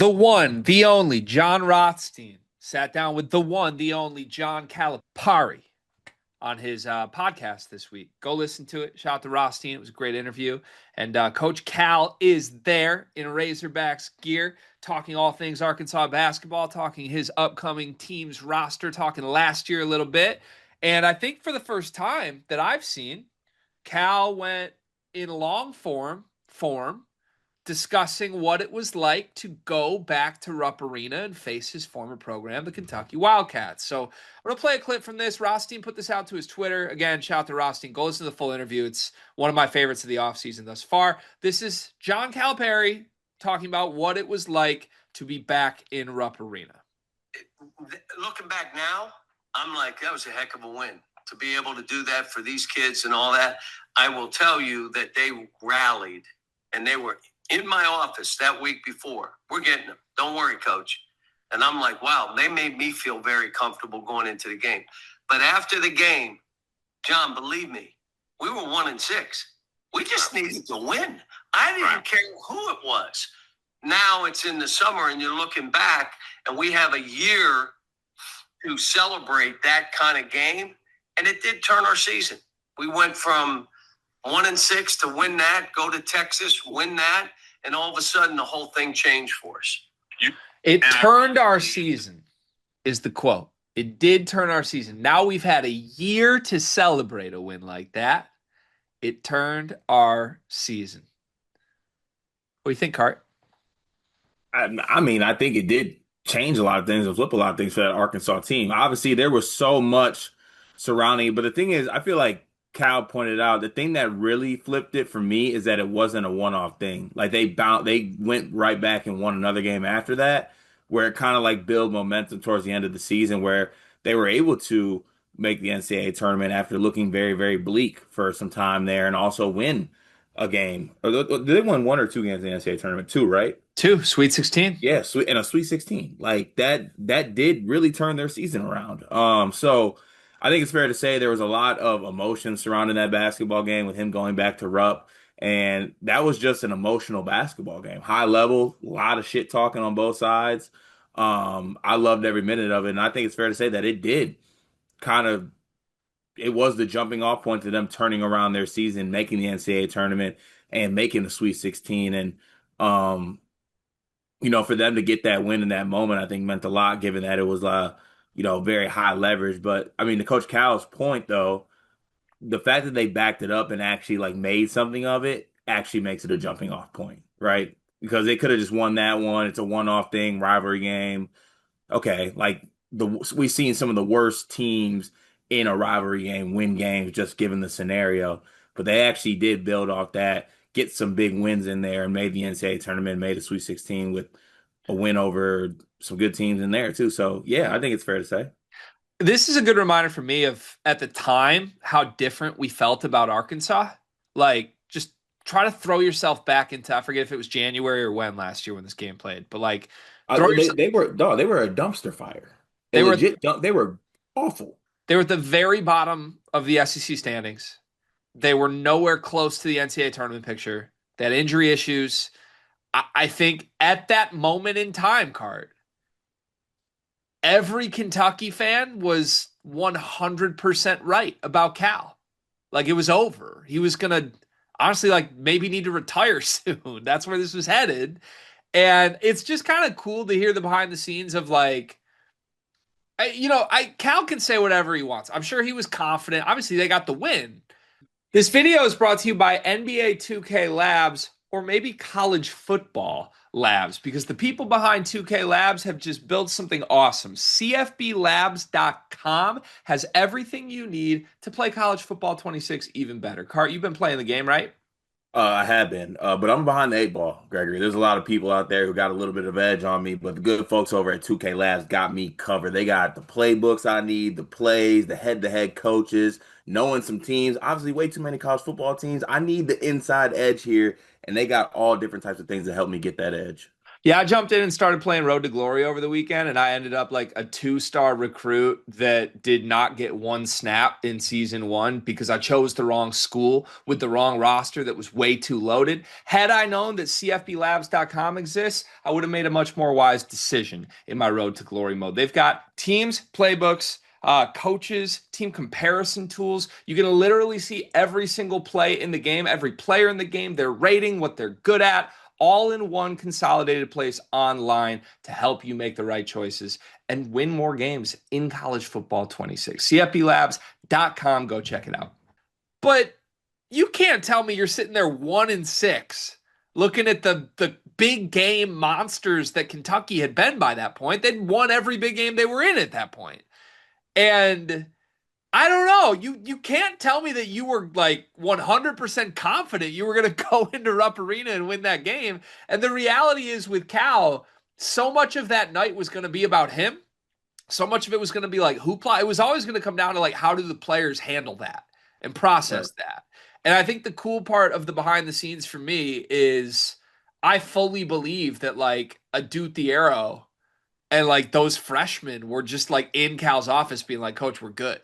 The one, the only John Rothstein sat down with the one, the only John Calipari on his podcast this week. Go listen to it. Shout out to Rothstein. It was a great interview. And Coach Cal is there in Razorbacks gear, talking all things Arkansas basketball, talking his upcoming team's roster, talking last year a little bit. And I think for the first time that I've seen, Cal went in long form discussing what it was like to go back to Rupp Arena and face his former program, the Kentucky Wildcats. So I'm going to play a clip from this. Rothstein put this out to his Twitter. Again, shout out to Rothstein. Go listen to the full interview. It's one of my favorites of the offseason thus far. This is John Calipari talking about what it was like to be back in Rupp Arena. Looking back now, I'm like, that was a heck of a win. To be able to do that for these kids and all that, I will tell you that they rallied and they were in my office that week before. We're getting them. Don't worry, coach. And I'm like, wow, they made me feel very comfortable going into the game. But after the game, John, believe me, we were 1-6. We just needed to win. I didn't care who it was. Now it's in the summer and you're looking back and we have a year to celebrate that kind of game. And it did turn our season. We went from 1-6 to win that, go to Texas, win that, and all of a sudden the whole thing changed for us. It turned our season, is the quote. It did turn our season. Now we've had a year to celebrate a win like that. It turned our season. What do you think, Cart? I mean, I think it did change a lot of things and flip a lot of things for that Arkansas team. Obviously, there was so much surrounding it, but the thing is, I feel like Cal pointed out, the thing that really flipped it for me is that it wasn't a one-off thing. Like they went right back and won another game after that, where it kind of like built momentum towards the end of the season, where they were able to make the NCAA tournament after looking very, very bleak for some time there, and also win a game. Or did they win one or two games in the NCAA tournament? Two, right? Two, Sweet 16. Yeah, sweet and a Sweet 16. Like that did really turn their season around. So I think it's fair to say there was a lot of emotion surrounding that basketball game with him going back to Rupp. And that was just an emotional basketball game. High level, a lot of shit talking on both sides. I loved every minute of it. And I think it's fair to say that it did kind of, it was the jumping off point to them turning around their season, making the NCAA tournament and making the Sweet 16. And, for them to get that win in that moment, I think meant a lot, given that it was, very high leverage. But I mean, to Coach Cal's point, though, the fact that they backed it up and actually like made something of it actually makes it a jumping off point, right? Because they could have just won that one. It's a one-off thing, rivalry game. Okay, like we've seen some of the worst teams in a rivalry game win games just given the scenario, but they actually did build off that, get some big wins in there, and made the NCAA tournament, made the Sweet 16 with a win over some good teams in there too. So yeah, I think it's fair to say. This is a good reminder for me of, at the time, how different we felt about Arkansas. Like, just try to throw yourself back into, I forget if it was January or when last year when this game played, but like, they were a dumpster fire. They were awful. They were at the very bottom of the SEC standings. They were nowhere close to the NCAA tournament picture. They had injury issues. I think at that moment in time, Cart, every Kentucky fan was 100% right about Cal. Like, it was over. He was going to, honestly, like, maybe need to retire soon. That's where this was headed. And it's just kind of cool to hear the behind the scenes of, like, Cal can say whatever he wants. I'm sure he was confident. Obviously, they got the win. This video is brought to you by NBA 2K Labs, or maybe college football labs, because the people behind 2K Labs have just built something awesome. CFBLabs.com has everything you need to play college football 26 even better. Cart, you've been playing the game, right? I have been, but I'm behind the eight ball, Gregory. There's a lot of people out there who got a little bit of edge on me, but the good folks over at 2K Labs got me covered. They got the playbooks I need, the plays, the head-to-head coaches, knowing some teams. Obviously, way too many college football teams. I need the inside edge here, and they got all different types of things to help me get that edge. Yeah, I jumped in and started playing Road to Glory over the weekend, and I ended up like a 2-star recruit that did not get one snap in season one because I chose the wrong school with the wrong roster that was way too loaded. Had I known that CFBLabs.com exists, I would have made a much more wise decision in my Road to Glory mode. They've got teams, playbooks, coaches, team comparison tools. You can literally see every single play in the game, every player in the game, their rating, what they're good at, all in one consolidated place online to help you make the right choices and win more games in college football 26. CFBLabs.com. Go check it out. But you can't tell me you're sitting there 1-6 looking at the big game monsters that Kentucky had been by that point. They'd won every big game they were in at that point. And I don't know. You can't tell me that you were like 100% confident you were going to go into Rupp Arena and win that game. And the reality is with Cal, so much of that night was going to be about him. So much of it was going to be like hoopla. It was always going to come down to like how do the players handle that and Right. process that. And I think the cool part of the behind the scenes for me is I fully believe that like a Duke the Arrow and like those freshmen were just like in Cal's office being like, Coach, we're good.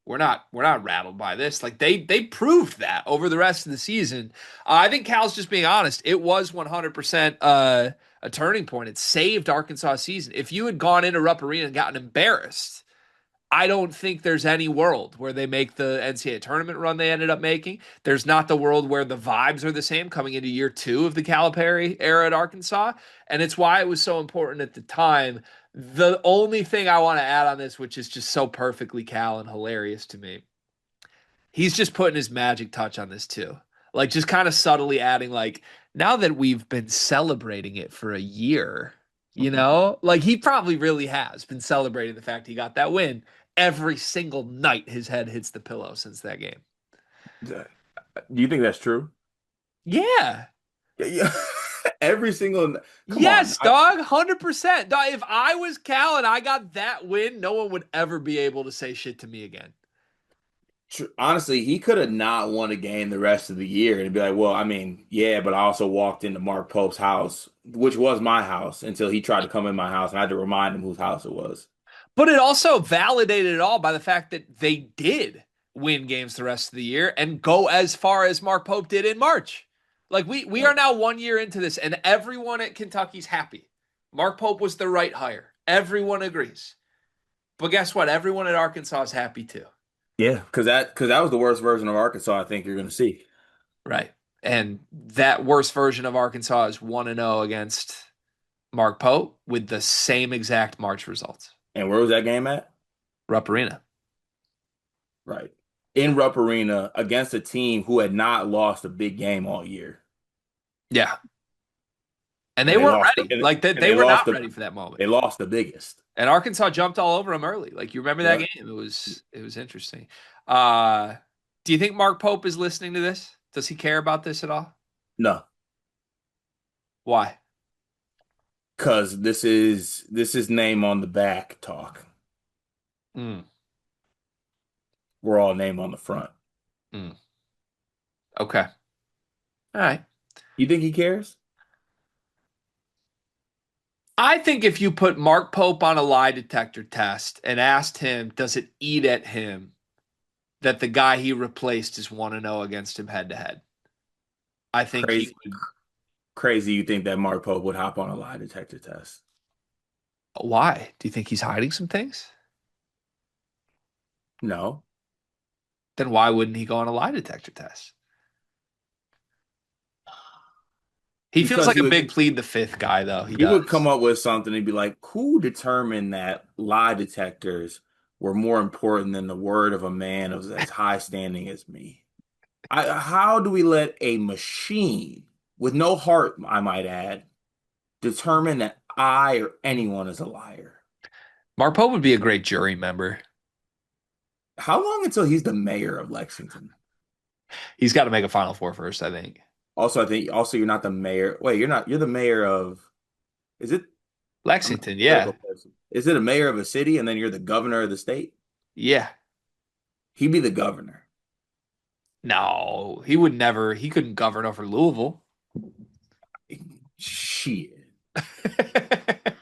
We're not rattled by this. Like they proved that over the rest of the season. I think Cal's just being honest. It was 100% a turning point. It saved Arkansas' season. If you had gone into Rupp Arena and gotten embarrassed, I don't think there's any world where they make the NCAA tournament run they ended up making. There's not the world where the vibes are the same coming into year two of the Calipari era at Arkansas. And it's why it was so important at the time. The only thing I want to add on this, which is just so perfectly Cal and hilarious to me, he's just putting his magic touch on this too. Like just kind of subtly adding, like, now that we've been celebrating it for a year, like he probably really has been celebrating the fact he got that win every single night his head hits the pillow since that game. Do you think that's true? Yeah. Yeah, yeah. Every single, come on. Yes, dog, 100%. Dog, if I was Cal and I got that win, no one would ever be able to say shit to me again. Honestly, he could have not won a game the rest of the year and be like, well, I mean, yeah, but I also walked into Mark Pope's house, which was my house, until he tried to come in my house, and I had to remind him whose house it was. But it also validated it all by the fact that they did win games the rest of the year and go as far as Mark Pope did in March. Like we are Right. now 1 year into this, and everyone at Kentucky's happy. Mark Pope was the right hire. Everyone agrees. But guess what? Everyone at Arkansas is happy too. Yeah, because that was the worst version of Arkansas I think you're going to see. Right. And that worst version of Arkansas is 1-0 against Mark Pope with the same exact March results. And where was that game at? Rupp Arena. Right. In Rupp Arena against a team who had not lost a big game all year. Yeah. And they And they weren't lost ready. and Like and they were not ready for that moment. they lost the biggest. And Arkansas jumped all over them early. Like you remember that Yeah. game? It was interesting. Uh do you think Mark Pope is listening to this? Does he care about this at all? No, Why? because this is name on the back talk. Mm, We're all name on the front. mm. Okay. All right. You think he cares? I think if you put Mark Pope on a lie detector test and asked him, does it eat at him that the guy he replaced is 1-0 against him head to head? I think he Crazy, would. crazy. You think that Mark Pope would hop on a lie detector test? Why? Do you think he's hiding some things? No, Then why wouldn't he go on a lie detector test? He feels because like he a would big plead the fifth guy, though. He he would come does. up with something and be like, "Who determined that lie detectors were more important than the word of a man of as high standing as me?" How do we let a machine with no heart, I might add, determine that I or anyone is a liar? Mark Pope would be a great jury member. How long until he's the mayor of Lexington? He's got to make a Final Four first, I think. Also, I think also you're not the mayor. Wait, you're not. You're the mayor of. Is it? I'm not Lexington, a yeah. political person. Is it a mayor of a city and then you're the governor of the state? Yeah. He'd be the governor. No, he would never, he couldn't govern over Louisville. Shit.